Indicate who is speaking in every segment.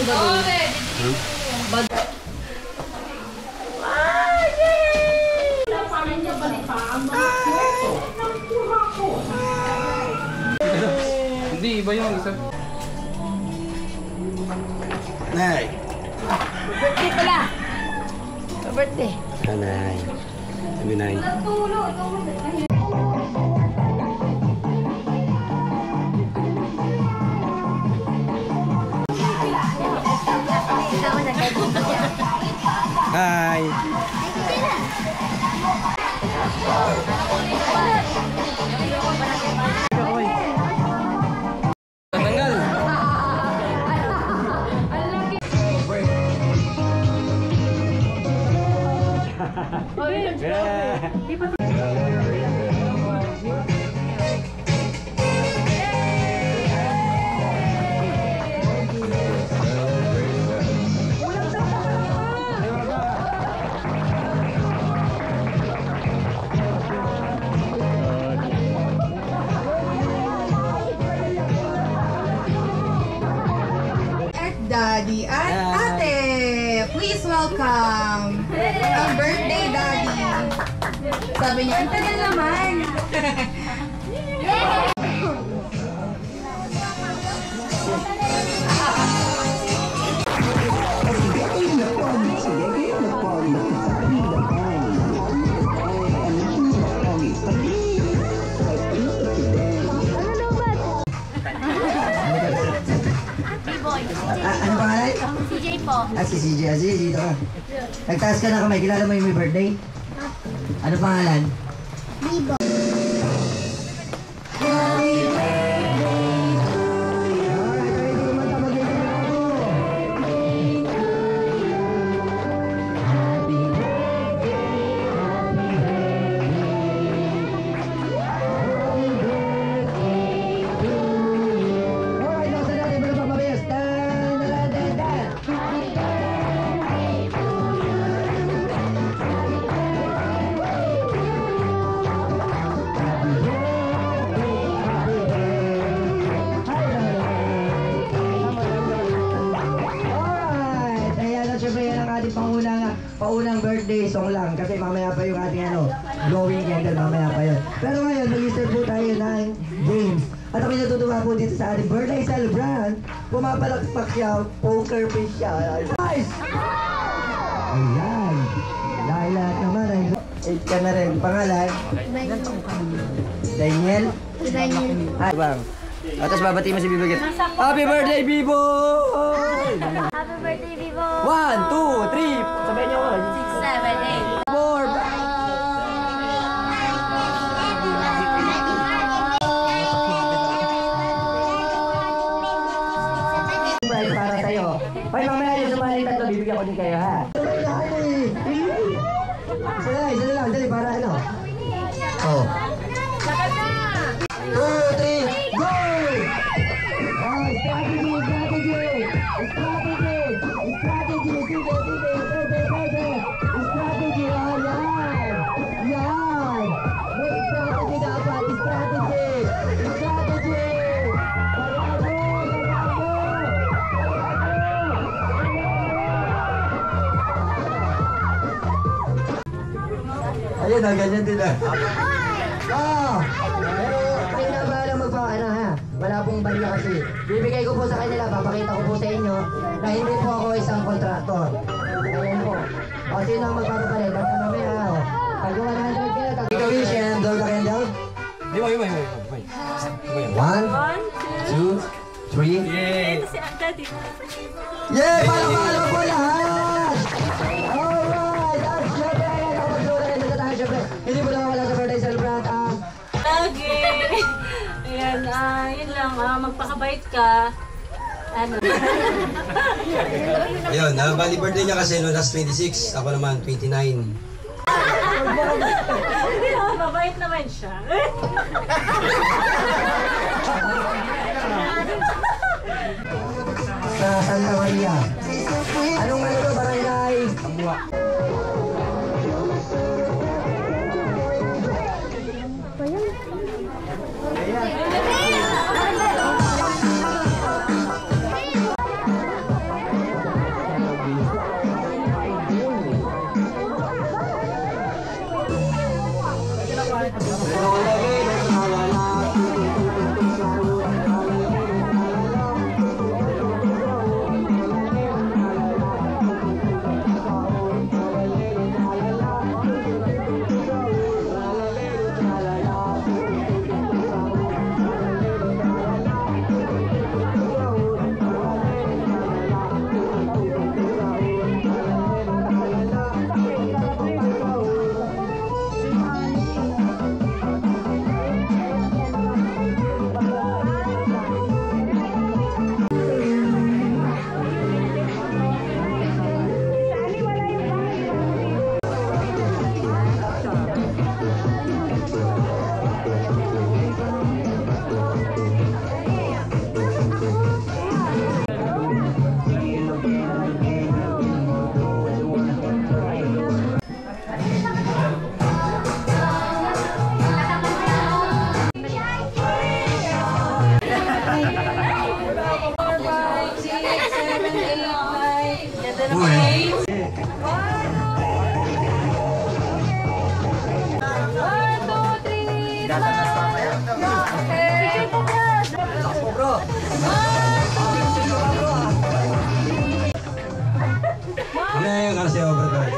Speaker 1: Hindi, iba yung isa.
Speaker 2: Nay!
Speaker 3: Birthday pala! Birthday!
Speaker 2: Nay! Sabi Nay. Hi!
Speaker 4: Daddy at ate. Please welcome ang birthday daddy. Sabi niya, ang tagal naman.
Speaker 5: Ano pangalan?
Speaker 3: CJ po.
Speaker 5: Si CJ. Dito ka. Nagtaas ka na kamay. Kilala mo yung may birthday? Ano pangalan?
Speaker 3: Bibo.
Speaker 5: Paunang birthday song lang kasi mamaya pa yung ating glowing candle, mamaya pa yun. Pero ngayon, mag-start po tayo ng games. At ako'y natutuwa po dito sa ating birthday celebrant. Pumapalakpak siya, poker face siya. Nice! Ayan. Dahil lahat naman ay 8 ka na rin. Pangalan? Daniel?
Speaker 3: Daniel.
Speaker 5: Ay, bang. Tapos babati mo si Bibo. Happy birthday, Bibo!
Speaker 3: Happy birthday, Bibo!
Speaker 5: 1, 2, 3. Sabihin niyo ako.
Speaker 3: 6, 7, 8.
Speaker 5: 4. Para sa'yo. Hoy, mamaya yung sumaling tatlo, bibigyan ko din kayo, ha? Isa na lang, dali, para ano? Oh. 2, 3, go! Oh, strategy! Strategy, oh, yan! Yan! May strategy dapat, strategy! Ayun, ganyan din ah. Kayo na ba lang magpapakana ha? Wala pong baliya kasi. Bibigay ko po sa kanila, papakita ko po sa inyo na hindi po ako isang kontraktor. Ayan po. O sino ang magpapapalit? At mamaya ha. Pag 100 kayo, ikaw yung siya, blow the candle.
Speaker 2: Di ba?
Speaker 5: 1, 2, 3.
Speaker 2: Yay!
Speaker 5: Yay! Palakpakan po lahat! Alright! At syempre, nakapag-blow the candle na tayo. Syempre, hindi mo naman wala sa birthday celebrant.
Speaker 6: Lagi. Ayan, yun lang, magpakabait ka. Ano?
Speaker 2: Ayun, bali birthday niya kasi no, last 26. Ako naman, 29.
Speaker 6: Hindi naman, mabait naman siya.
Speaker 5: Sa Santa Maria. Anong ano to, barangay? Kambuha.
Speaker 2: Ano yung kasi overcard?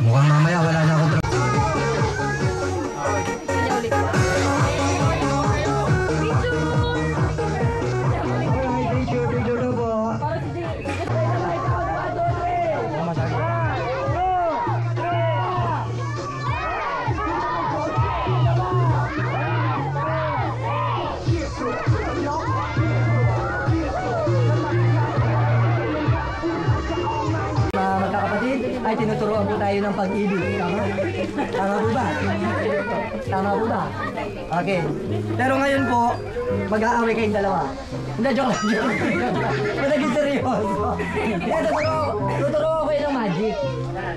Speaker 5: Mukhang mamaya wala na akong picture na po. Mga magkakapatid, ay tinuturuan po tayo ng pag-ibig. Tama? Tama po ba? Tama po ba? Okay. Pero ngayon po, mag-aaway kayong dalawa. Hindi, joke lang, joke lang. Naging seryoso. Kaya tuturo ko kayo ng magic.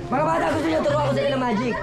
Speaker 5: Mga bata, gusto nyo turuan ko sila ng magic.